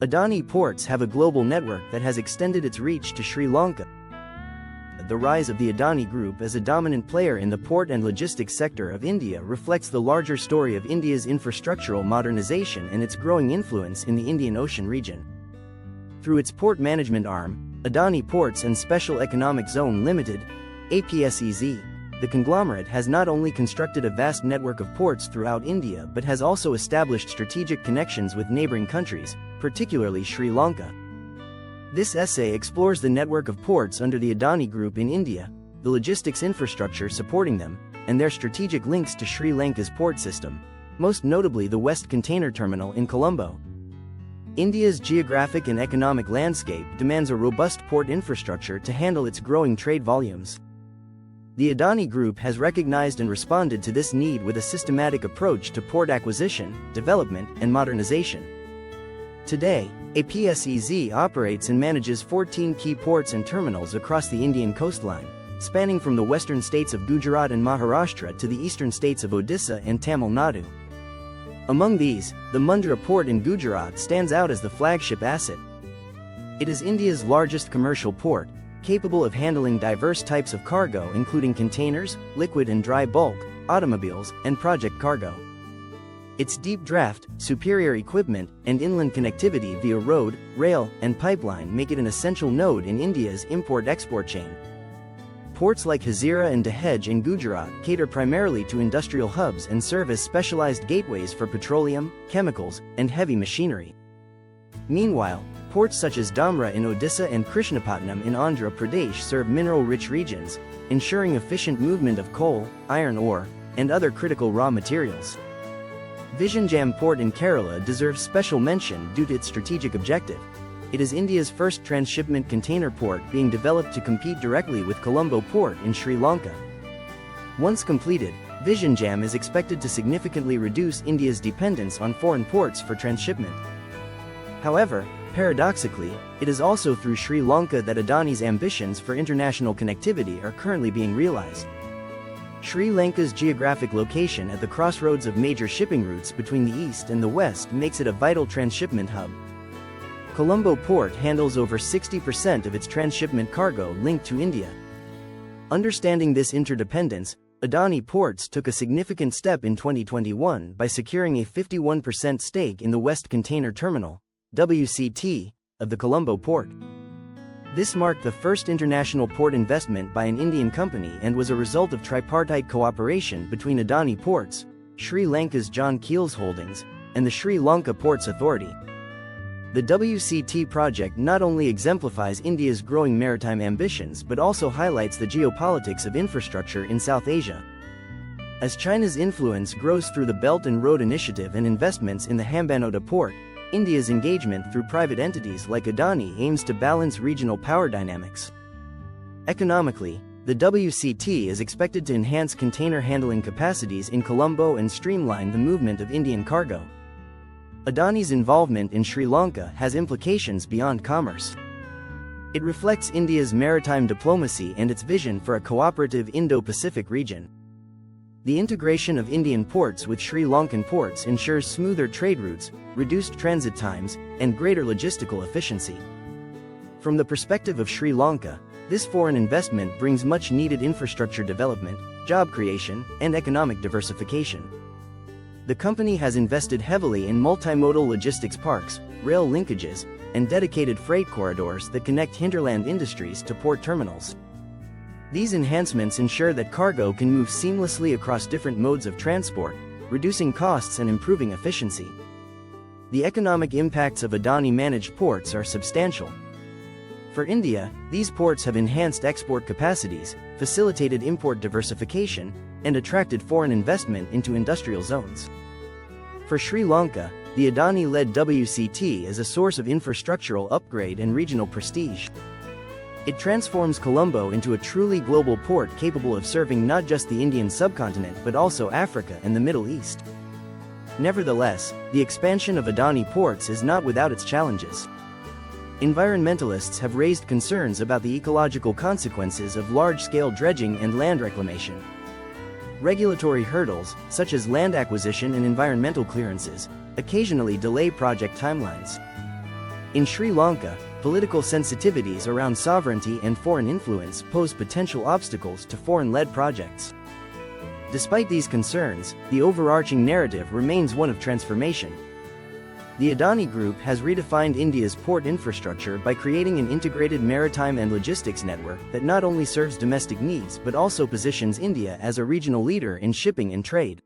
Adani Ports have a global network that has extended its reach to Sri Lanka. The rise of the Adani Group as a dominant player in the port and logistics sector of India reflects the larger story of India's infrastructural modernization and its growing influence in the Indian Ocean region. Through its port management arm, Adani Ports and Special Economic Zone Limited, APSEZ, the conglomerate has not only constructed a vast network of ports throughout India but has also established strategic connections with neighboring countries, particularly Sri Lanka. This essay explores the network of ports under the Adani Group in India, the logistics infrastructure supporting them, and their strategic links to Sri Lanka's port system, most notably the West Container Terminal in Colombo. India's geographic and economic landscape demands a robust port infrastructure to handle its growing trade volumes. The Adani Group has recognized and responded to this need with a systematic approach to port acquisition, development, and modernization. Today, APSEZ operates and manages 14 key ports and terminals across the Indian coastline, spanning from the western states of Gujarat and Maharashtra to the eastern states of Odisha and Tamil Nadu. Among these, the Mundra port in Gujarat stands out as the flagship asset. It is India's largest commercial port, capable of handling diverse types of cargo including containers, liquid and dry bulk, automobiles, and project cargo. Its deep draft, superior equipment, and inland connectivity via road, rail, and pipeline make it an essential node in India's import-export chain. Ports like Hazira and Dahej in Gujarat cater primarily to industrial hubs and serve as specialized gateways for petroleum, chemicals, and heavy machinery. Meanwhile, ports such as Dhamra in Odisha and Krishnapatnam in Andhra Pradesh serve mineral-rich regions, ensuring efficient movement of coal, iron ore, and other critical raw materials. Vizhinjam Port in Kerala deserves special mention due to its strategic objective. It is India's first transshipment container port being developed to compete directly with Colombo Port in Sri Lanka. Once completed, Vizhinjam is expected to significantly reduce India's dependence on foreign ports for transshipment. However, paradoxically, it is also through Sri Lanka that Adani's ambitions for international connectivity are currently being realized. Sri Lanka's geographic location at the crossroads of major shipping routes between the east and the west makes it a vital transshipment hub. Colombo Port handles over 60% of its transshipment cargo linked to India. Understanding this interdependence, Adani Ports took a significant step in 2021 by securing a 51% stake in the West Container Terminal, WCT, of the Colombo Port. This marked the first international port investment by an Indian company and was a result of tripartite cooperation between Adani Ports, Sri Lanka's John Keel's Holdings, and the Sri Lanka Ports Authority. The WCT project not only exemplifies India's growing maritime ambitions but also highlights the geopolitics of infrastructure in South Asia. As China's influence grows through the Belt and Road Initiative and investments in the Hambantota port, India's engagement through private entities like Adani aims to balance regional power dynamics. Economically, the WCT is expected to enhance container handling capacities in Colombo and streamline the movement of Indian cargo. Adani's involvement in Sri Lanka has implications beyond commerce. It reflects India's maritime diplomacy and its vision for a cooperative Indo-Pacific region. The integration of Indian ports with Sri Lankan ports ensures smoother trade routes, reduced transit times, and greater logistical efficiency. From the perspective of Sri Lanka, this foreign investment brings much-needed infrastructure development, job creation, and economic diversification. The company has invested heavily in multimodal logistics parks, rail linkages, and dedicated freight corridors that connect hinterland industries to port terminals. These enhancements ensure that cargo can move seamlessly across different modes of transport, reducing costs and improving efficiency. The economic impacts of Adani-managed ports are substantial. For India, these ports have enhanced export capacities, facilitated import diversification, and attracted foreign investment into industrial zones. For Sri Lanka, the Adani-led WCT is a source of infrastructural upgrade and regional prestige. It transforms Colombo into a truly global port capable of serving not just the Indian subcontinent but also Africa and the Middle East. Nevertheless, the expansion of Adani Ports is not without its challenges. Environmentalists have raised concerns about the ecological consequences of large-scale dredging and land reclamation. Regulatory hurdles, such as land acquisition and environmental clearances, occasionally delay project timelines. In Sri Lanka, political sensitivities around sovereignty and foreign influence pose potential obstacles to foreign-led projects. Despite these concerns, the overarching narrative remains one of transformation. The Adani Group has redefined India's port infrastructure by creating an integrated maritime and logistics network that not only serves domestic needs but also positions India as a regional leader in shipping and trade.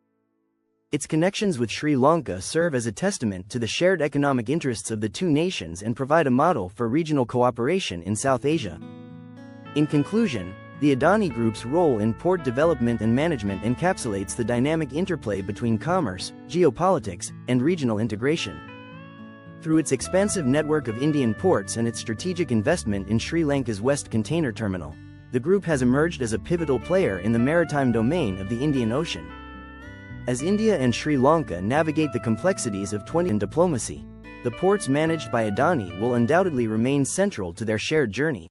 Its connections with Sri Lanka serve as a testament to the shared economic interests of the two nations and provide a model for regional cooperation in South Asia. In conclusion, the Adani Group's role in port development and management encapsulates the dynamic interplay between commerce, geopolitics, and regional integration. Through its expansive network of Indian ports and its strategic investment in Sri Lanka's West Container Terminal, the group has emerged as a pivotal player in the maritime domain of the Indian Ocean. As India and Sri Lanka navigate the complexities of 20th diplomacy, the ports managed by Adani will undoubtedly remain central to their shared journey.